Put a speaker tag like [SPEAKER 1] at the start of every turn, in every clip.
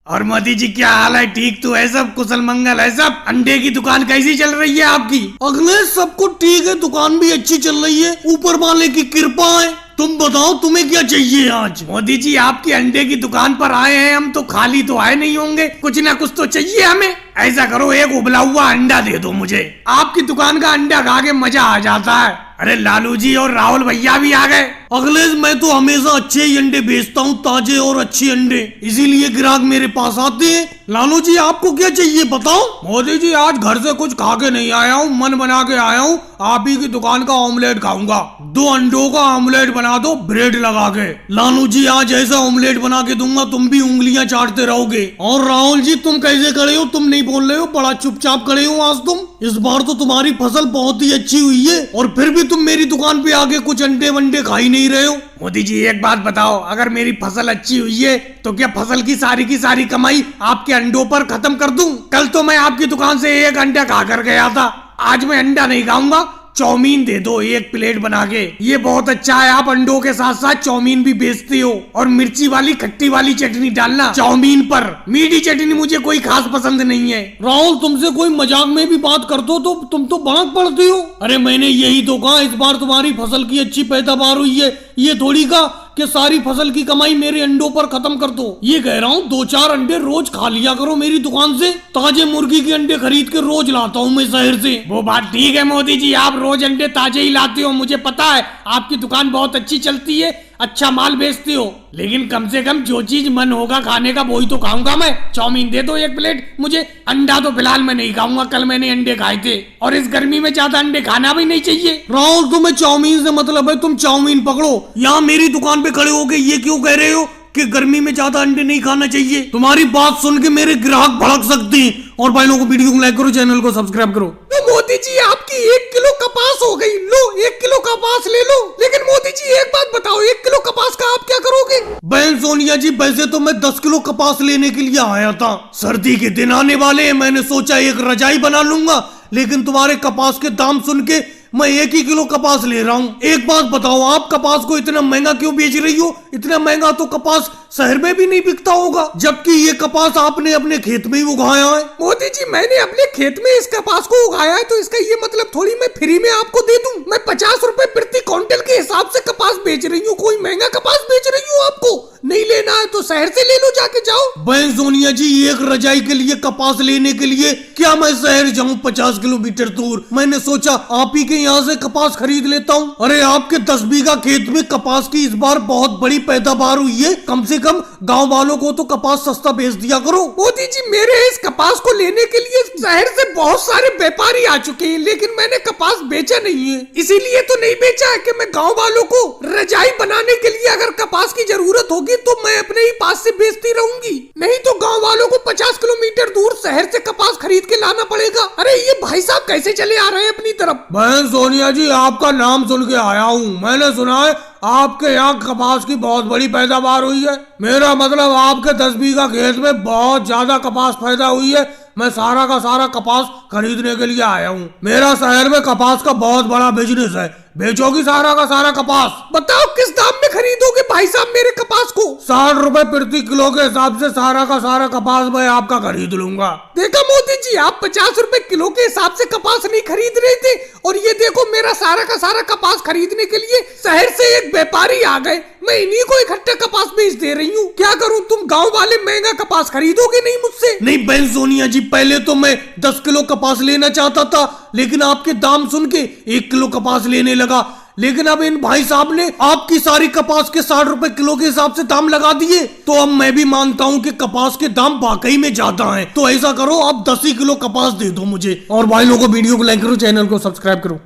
[SPEAKER 1] और मोदी जी क्या हाल है? ठीक तो है सब? कुशल मंगल है सब? अंडे की दुकान कैसी चल रही है आपकी?
[SPEAKER 2] अखिलेश सब कुछ ठीक है, दुकान भी अच्छी चल रही है, ऊपर वाले की कृपा है। तुम बताओ तुम्हें क्या चाहिए आज?
[SPEAKER 1] मोदी जी आपकी अंडे की दुकान पर आए हैं हम, तो खाली तो आए नहीं होंगे, कुछ ना कुछ तो चाहिए हमें। ऐसा करो एक उबला हुआ अंडा दे दो मुझे, आपकी दुकान का अंडा खा के मजा आ जाता है। अरे लालू जी और राहुल भैया भी आ गए।
[SPEAKER 2] अखिलेश मैं तो हमेशा अच्छे ही अंडे बेचता हूँ, ताजे और अच्छे अंडे, इसीलिए ग्राहक मेरे पास आते हैं। लालू जी आपको क्या चाहिए बताओ?
[SPEAKER 1] मोदी जी आज घर से कुछ खा के नहीं आया हूँ, मन बना के आया हूँ, आप ही की दुकान का ऑमलेट खाऊंगा। 2 अंडों का ऑमलेट बना दो ब्रेड लगा के।
[SPEAKER 2] लालू जी आज ऐसा ऑमलेट बना के दूंगा तुम भी उंगलियां चाटते रहोगे। और राहुल जी तुम कैसे खड़े हो? तुम नहीं बोल रहे हो, बड़ा चुपचाप खड़े हो आज तुम। इस बार तो तुम्हारी फसल बहुत ही अच्छी हुई है और फिर भी तुम मेरी दुकान पे आके कुछ अंडे वंडे खा ही नहीं रहे हो।
[SPEAKER 1] मोदी जी एक बात बताओ, अगर मेरी फसल अच्छी हुई है तो क्या फसल की सारी कमाई आपके अंडों पर खत्म कर दूं? कल तो मैं आपकी दुकान से 1 अंडा खा कर गया था, आज मैं अंडा नहीं खाऊंगा। चाउमीन दे दो 1 प्लेट बना के। ये बहुत अच्छा है, आप अंडों के साथ साथ चाउमीन भी बेचते हो, और मिर्ची वाली खट्टी वाली चटनी डालना चाउमीन पर। मीठी चटनी मुझे कोई खास पसंद नहीं है।
[SPEAKER 2] राहुल तुमसे कोई मजाक में भी बात कर दो तो तुम तो भड़क पड़ते हो। अरे मैंने यही तो कहा इस बार तुम्हारी फसल की अच्छी पैदावार हुई है, ये थोड़ी का कि सारी फसल की कमाई मेरे अंडों पर खत्म कर दो। ये कह रहा हूँ 2-4 अंडे रोज खा लिया करो मेरी दुकान से। ताजे मुर्गी के अंडे खरीद के रोज लाता हूँ मैं शहर से।
[SPEAKER 1] वो बात ठीक है मोदी जी, आप रोज अंडे ताजे ही लाते हो, मुझे पता है आपकी दुकान बहुत अच्छी चलती है, अच्छा माल बेचते हो, लेकिन कम से कम जो चीज मन होगा खाने का वही तो खाऊंगा मैं। चाउमीन दे दो 1 प्लेट मुझे, अंडा तो फिलहाल मैं नहीं खाऊंगा, कल मैंने अंडे खाए थे, और इस गर्मी में ज्यादा अंडे खाना भी नहीं चाहिए।
[SPEAKER 2] राहुल तुम्हें चाउमीन से मतलब है, तुम चाउमीन पकड़ो। यहाँ मेरी दुकान पे खड़े होके ये क्यों कह रहे हो कि गर्मी में ज्यादा अंडे नहीं खाना चाहिए? तुम्हारी बात सुन के मेरे ग्राहक भड़क सकते हैं। और भाई लोगों को वीडियो को लाइक करो, चैनल को सब्सक्राइब करो।
[SPEAKER 1] तो मोदी जी आपकी 1 किलो कपास हो गई, लो 1 किलो कपास ले लो। लेकिन मोदी जी एक बात बताओ, 1 किलो कपास का आप क्या करोगे?
[SPEAKER 2] बहन सोनिया जी वैसे तो मैं 10 किलो कपास लेने के लिए आया था, सर्दी के दिन आने वाले हैं, मैंने सोचा एक रजाई बना लूंगा, लेकिन तुम्हारे कपास के दाम सुन के मैं 1 ही किलो कपास ले रहा हूँ। एक बात बताओ, आप कपास को इतना महंगा क्यों बेच रही हो? इतना महंगा तो कपास शहर में भी नहीं बिकता होगा, जबकि ये कपास आपने अपने खेत में ही उगाया है।
[SPEAKER 1] मोदी जी मैंने अपने खेत में इस कपास को उगाया है, तो इसका ये मतलब थोड़ी मैं फ्री में आपको दे दूं। मैं 50 रुपए प्रति क्विंटल के हिसाब से कपास बेच रही हूँ, कोई महंगा कपास बेच रही हूँ। आपको नहीं लेना है तो शहर से ले लो, जाके जाओ।
[SPEAKER 2] बहन सोनिया जी एक रजाई के लिए कपास लेने के लिए क्या मैं शहर जाऊँ 50 किलोमीटर दूर? मैंने सोचा आप ही के यहाँ से कपास खरीद लेता हूँ। अरे आपके 10 बीघा खेत में कपास की इस बार बहुत बड़ी पैदावार हुई है, कम से कम गांव वालों को तो कपास सस्ता बेच दिया करो।
[SPEAKER 1] मोदी जी मेरे इस कपास को लेने के लिए शहर से बहुत सारे व्यापारी आ चुके हैं, लेकिन मैंने कपास बेचा नहीं है, इसीलिए तो नहीं बेचा है कि मैं गांव वालों को रजाई बनाने के लिए अगर कपास की जरूरत होगी तो मैं अपने ही पास से बेचती रहूंगी, नहीं तो गांव वालों को 50 किलोमीटर दूर शहर से कपास खरीद के लाना पड़ेगा। अरे ये भाई साहब कैसे चले आ रहे हैं अपनी तरफ?
[SPEAKER 2] बहन सोनिया जी आपका नाम सुन के आया हूँ, मैंने सुना है आपके यहाँ कपास की बहुत बड़ी पैदावार हुई है। मेरा मतलब आपके 10 बीघा खेत में बहुत ज्यादा कपास पैदा हुई है। मैं सारा का सारा कपास खरीदने के लिए आया हूँ। मेरा शहर में कपास का बहुत बड़ा बिजनेस है, बेचोगी सारा का सारा कपास?
[SPEAKER 1] बताओ किस दाम में खरीदोगे भाई साहब मेरे कपास को?
[SPEAKER 2] 60 रुपए प्रति किलो के हिसाब से सारा का सारा कपास मैं आपका खरीद लूंगा।
[SPEAKER 1] देखा मोदी जी, आप 50 रुपए किलो के हिसाब से कपास नहीं खरीद रहे थे, और ये देखो मेरा सारा का सारा कपास खरीदने के लिए शहर से एक व्यापारी आ गए, मैं इन्हीं को इकट्ठा कपास बेच दे रही हूँ। क्या करूँ? तुम गाँव वाले महंगा कपास खरीदोगे नहीं मुझसे?
[SPEAKER 2] नहीं बहन सोनिया जी पहले तो मैं 10 किलो कपास लेना चाहता था, लेकिन आपके दाम सुन के 1 किलो कपास लेने लगा, लेकिन अब इन भाई साहब ने आपकी सारी कपास के 60 रुपए किलो के हिसाब से दाम लगा दिए, तो अब मैं भी मानता हूँ कि कपास के दाम वाकई में ज्यादा हैं। तो ऐसा करो आप 10 ही किलो कपास दे दो मुझे। और भाई लोगों को वीडियो को लाइक करो, चैनल को सब्सक्राइब करो।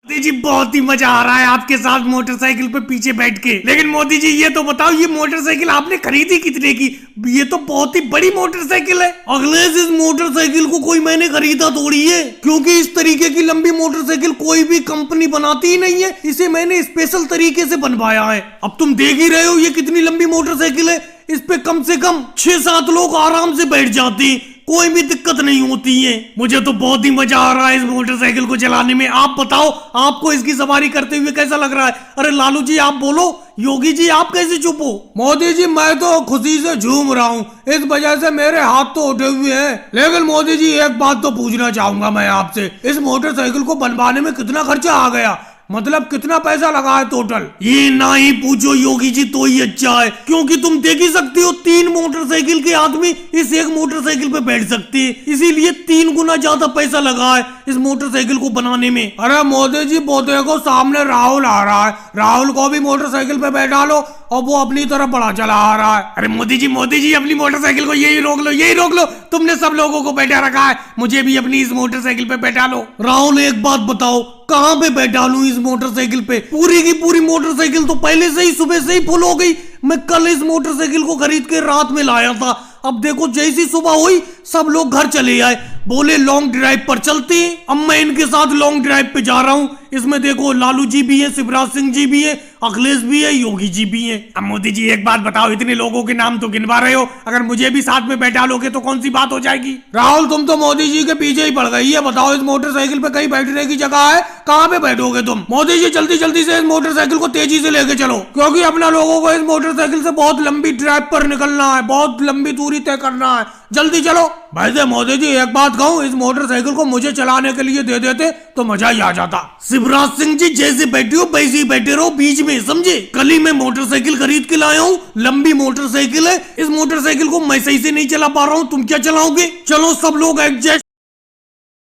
[SPEAKER 1] मोदी जी बहुत ही मजा आ रहा है आपके साथ मोटरसाइकिल पे पीछे बैठ के। लेकिन मोदी जी ये तो बताओ, ये मोटरसाइकिल आपने खरीदी कितने की? ये तो बहुत ही बड़ी मोटरसाइकिल है।
[SPEAKER 2] अखिलेश इस मोटरसाइकिल को कोई मैंने खरीदा थोड़ी है, क्योंकि इस तरीके की लंबी मोटरसाइकिल कोई भी कंपनी बनाती ही नहीं है, इसे मैंने स्पेशल तरीके से बनवाया है। अब तुम देख ही रहे हो ये कितनी लंबी मोटरसाइकिल है, इस पे कम से कम 6-7 लोग आराम से बैठ जाते हैं, कोई भी दिक्कत नहीं होती है। मुझे तो बहुत ही मजा आ रहा है इस मोटरसाइकिल को चलाने में। आप बताओ, आपको इसकी सवारी करते हुए कैसा लग रहा है? अरे लालू जी आप बोलो, योगी जी आप कैसे चुप हो?
[SPEAKER 1] मोदी जी मैं तो खुशी से झूम रहा हूँ, इस वजह से मेरे हाथ तो उठे हुए हैं। लेकिन मोदी जी एक बात तो पूछना चाहूंगा मैं आपसे, इस मोटरसाइकिल को बनवाने में कितना खर्चा आ गया? मतलब कितना पैसा लगा है टोटल?
[SPEAKER 2] ये ना ही पूछो योगी जी तो ही अच्छा है, क्योंकि तुम देख ही सकते हो 3 मोटरसाइकिल के आदमी इस एक मोटरसाइकिल पे बैठ सकते हैं, इसीलिए 3 गुना ज्यादा पैसा लगा है इस मोटरसाइकिल को बनाने में।
[SPEAKER 1] अरे मोदी जी वो देखो सामने राहुल आ रहा है, राहुल को भी मोटरसाइकिल पे बैठा लो और वो अपनी तरफ बड़ा चला आ रहा है।
[SPEAKER 2] अरे मोदी जी अपनी मोटरसाइकिल को यही रोक लो, यही रोक लो। तुमने सब लोगों को बैठा रखा है, मुझे भी अपनी इस मोटरसाइकिल पे बैठा लो।
[SPEAKER 1] राहुल एक बात बताओ, कहाँ पे बैठा लूं इस मोटरसाइकिल पे?
[SPEAKER 2] पूरी की पूरी मोटरसाइकिल तो पहले से ही सुबह से ही फुल हो गई। मैं कल इस मोटरसाइकिल को खरीद के रात में लाया था, अब देखो जैसी सुबह हुई सब लोग घर चले आए, बोले लॉन्ग ड्राइव पर चलते हैं। अब मैं इनके साथ लॉन्ग ड्राइव पे जा रहा हूँ। इसमें देखो लालू जी भी है, शिवराज सिंह जी भी है, अखिलेश भी है, योगी जी भी है। अब मोदी जी एक बात बताओ, इतने लोगों के नाम तो गिनवा रहे हो, अगर मुझे भी साथ में बैठा लोगे तो कौन सी बात हो जाएगी?
[SPEAKER 1] राहुल तुम तो मोदी जी के पीछे ही पड़ गई है। बताओ इस मोटरसाइकिल पे कहीं बैठने की जगह है? कहाँ पे बैठोगे तुम? मोदी जी जल्दी जल्दी से इस मोटरसाइकिल को तेजी से लेके चलो, क्योंकि अपना लोगों को इस मोटरसाइकिल से बहुत लंबी ड्राइव पर निकलना है, बहुत लंबी दूरी तय करना है। जल्दी चलो। वैसे मोदी जी एक बात कहूँ, इस मोटरसाइकिल को मुझे चलाने के लिए दे देते तो मजा ही आ जाता।
[SPEAKER 2] शिवराज सिंह जी जैसे बैठे हो वैसे ही बैठे रहो बीच में, समझे? कल ही मैं मोटरसाइकिल खरीद के लाया हूँ, लंबी मोटरसाइकिल है। इस मोटरसाइकिल को मैं सही से नहीं चला पा रहा हूँ, तुम क्या चलाओगे? चलो सब लोग एडजस्ट।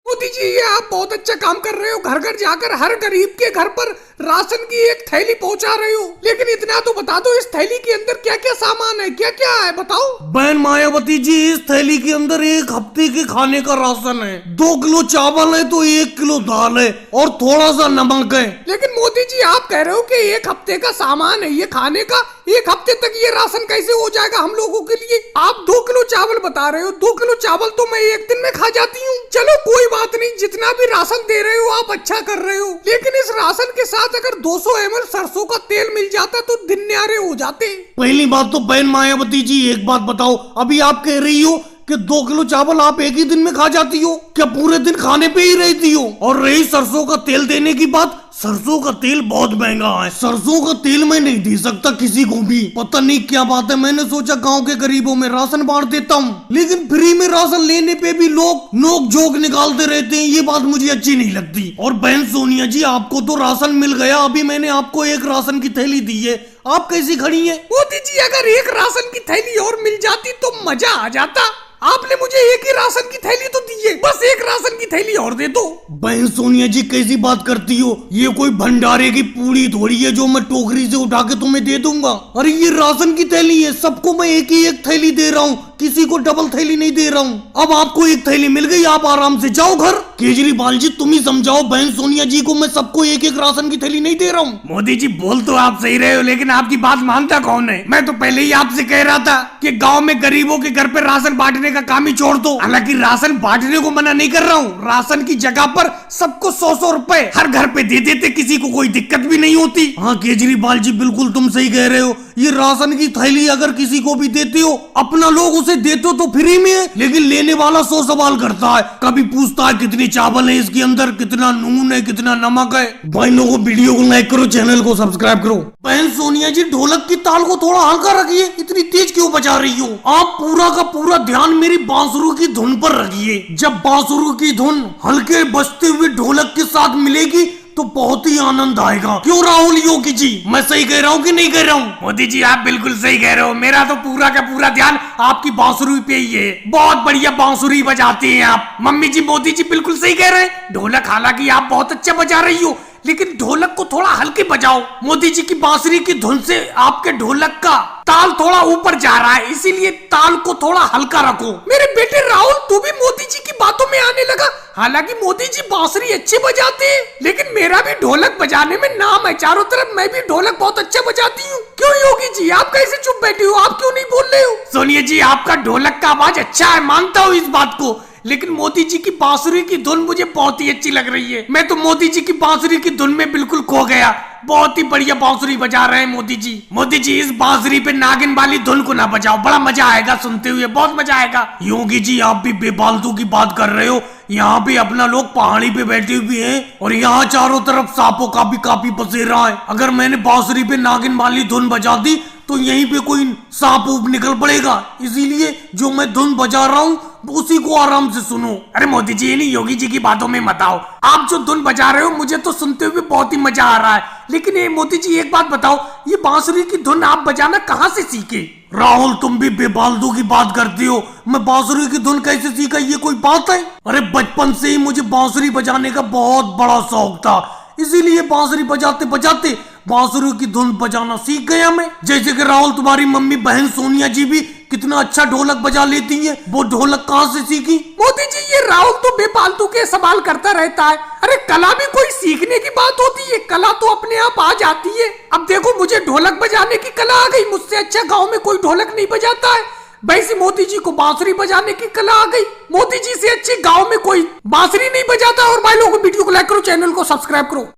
[SPEAKER 1] मोदी जी ये आप बहुत अच्छा काम कर रहे हो, घर घर जाकर हर गरीब के घर पर राशन की एक थैली पहुंचा रहे हो। लेकिन इतना तो बता दो, इस थैली के अंदर क्या क्या सामान है, क्या क्या है बताओ।
[SPEAKER 2] बहन मायावती जी इस थैली के अंदर 1 हफ्ते के खाने का राशन है, 2 किलो चावल है तो 1 किलो दाल है और थोड़ा सा नमक है।
[SPEAKER 1] लेकिन मोदी जी आप कह रहे हो कि 1 हफ्ते का सामान है ये खाने का, 1 हफ्ते तक ये राशन कैसे हो जाएगा हम लोगों के लिए? आप 2 किलो चावल बता रहे हो, 2 किलो चावल तो मैं 1 दिन में खा जाती हूँ। चलो कोई बात नहीं, जितना भी राशन दे रहे हो आप अच्छा कर रहे हो, लेकिन इस राशन के साथ अगर 200 ml सरसों का तेल मिल जाता तो दिन न्यारे हो जाते।
[SPEAKER 2] पहली बात तो बहन मायावती जी एक बात बताओ, अभी आप कह रही हो कि 2 किलो चावल आप एक ही दिन में खा जाती हो, क्या पूरे दिन खाने पे ही रहती हो? और रही सरसों का तेल देने की बात, सरसों का तेल बहुत महंगा है, सरसों का तेल मैं नहीं दे सकता किसी को भी। पता नहीं क्या बात है, मैंने सोचा गांव के गरीबों में राशन बांट देता हूँ, लेकिन फ्री में राशन लेने पे भी लोग नोक झोंक निकालते रहते हैं, ये बात मुझे अच्छी नहीं लगती। और बहन सोनिया जी आपको तो राशन मिल गया, अभी मैंने आपको 1 राशन की थैली दी है, आप कैसी खड़ी है?
[SPEAKER 1] मोदी जी अगर 1 राशन की थैली और मिल जाती तो मजा आ जाता। आपने मुझे 1 ही राशन की थैली तो दी है, बस 1 राशन की थैली और दे दो।
[SPEAKER 2] बहन सोनिया जी कैसी बात करती हो, ये कोई भंडारे की पूड़ी थोड़ी है जो मैं टोकरी से उठा के तुम्हें दे दूंगा। अरे ये राशन की थैली है, सबको मैं एक ही 1 थैली दे रहा हूँ, किसी को डबल थैली नहीं दे रहा हूँ। अब आपको 1 थैली मिल गई, आप आराम से जाओ घर। केजरीवाल जी तुम ही समझाओ बहन सोनिया जी को, मैं सबको 1-1 राशन की थैली नहीं दे रहा हूँ।
[SPEAKER 1] मोदी जी बोल तो आप सही रहे हो, लेकिन आपकी बात मानता कौन है? मैं तो पहले ही आपसे कह रहा था कि गांव में गरीबों के घर पे राशन बांटने का काम ही छोड़ दो। हालांकि राशन बांटने को मना नहीं कर रहा हूँ, राशन की जगह पर सबको 100-100 रुपए हर घर पे दे देते, किसी को कोई दिक्कत भी नहीं होती।
[SPEAKER 2] हाँ केजरीवाल जी बिल्कुल तुम सही कह रहे हो, ये राशन की थैली अगर किसी को भी देते हो, अपना लोग उसे देते हो तो फ्री में है, लेकिन लेने वाला 100 सवाल करता है, कभी पूछता है कितनी चावल है इसके अंदर, कितना नून है, कितना नमक है। भाई लोगों वीडियो को लाइक करो, चैनल को सब्सक्राइब करो। बहन सोनिया जी ढोलक की ताल को थोड़ा हल्का रखिए, इतनी तेज क्यों बजा रही हो? आप पूरा का पूरा ध्यान मेरी बांसुरी की धुन पर रखिए। जब बांसुरी की धुन हल्के बजते हुए ढोलक के साथ मिलेगी तो बहुत ही आनंद आएगा। क्यों राहुल योगी जी, मैं सही कह रहा हूँ कि नहीं कह रहा हूँ?
[SPEAKER 1] मोदी जी आप बिल्कुल सही कह रहे हो, मेरा तो पूरा का पूरा ध्यान आपकी बांसुरी पे ही है। बहुत बढ़िया बांसुरी बजाती हैं आप। मम्मी जी मोदी जी बिल्कुल सही कह रहे हैं, ढोलक हालांकि आप बहुत अच्छा बजा रही हो, लेकिन ढोलक को थोड़ा हल्के बजाओ। मोदी जी की बांसुरी की धुन से आपके ढोलक का ताल थोड़ा ऊपर जा रहा है, इसीलिए ताल को थोड़ा हल्का रखो। मेरे बेटे राहुल तू भी मोदी जी की बातों में आने लगा। हालांकि मोदी जी बांसुरी अच्छी बजाते हैं, लेकिन मेरा भी ढोलक बजाने में नाम है चारों तरफ, मैं भी ढोलक बहुत अच्छा बजाती हूँ। क्यों योगी जी आप कैसे चुप बैठे हो, आप क्यों नहीं बोल रहे हो? सोनिया जी आपका ढोलक का आवाज अच्छा है, मानता हूँ इस बात को, लेकिन मोदी जी की बांसुरी की धुन मुझे बहुत ही अच्छी लग रही है। मैं तो मोदी जी की बांसुरी की धुन में बिल्कुल खो गया। बहुत ही बढ़िया बांसुरी बजा रहे हैं मोदी जी। मोदी जी इस बांसुरी पे नागिन वाली धुन को ना बजाओ, बड़ा मजा आएगा सुनते हुए, बहुत मजा आएगा। योगी जी आप भी बेफालतू की बात कर रहे हो। यहाँ पे अपना लोग पहाड़ी पे बैठे हुए हैं और यहाँ चारों तरफ सांपों का भी काफी बसेरा है। अगर मैंने बांसुरी पे नागिन वाली धुन बजा दी तो यहीं पे कोई सांप ऊप निकल पड़ेगा, इसीलिए जो मैं धुन बजा रहा हूँ उसी को आराम से सुनो। अरे मोदी जी नहीं, योगी जी की बातों में मत आओ। आप जो धुन बजा रहे हो मुझे तो सुनते हुए बहुत ही मजा आ रहा है, लेकिन ये मोदी जी एक बात बताओ, ये बांसुरी की धुन आप बजाना कहाँ से सीखे? राहुल तुम भी बेफालतू की बात करती हो। मैं बांसुरी की धुन कैसे सीखा, ये कोई बात है? अरे बचपन से ही मुझे बांसुरी बजाने का बहुत बड़ा शौक था, इसीलिए बांसुरी बजाते बजाते बांसुरी की धुन बजाना सीख गया मैं। जैसे कि राहुल तुम्हारी मम्मी बहन सोनिया जी भी कितना अच्छा ढोलक बजा लेती है, वो ढोलक कहाँ से सीखी?
[SPEAKER 2] मोदी जी ये राहुल तो बेफालतू के सवाल करता रहता है। अरे कला भी कोई सीखने की बात होती है, कला तो अपने आप आ जाती है। अब देखो मुझे ढोलक बजाने की कला आ गई, मुझसे अच्छा गाँव में कोई ढोलक नहीं बजाता है। वैसे मोदी जी को बांसुरी बजाने की कला आ गई, मोदी जी से अच्छे गांव में कोई बांसुरी नहीं बजाता। और भाई लोगों वीडियो को लाइक करो, चैनल को सब्सक्राइब करो।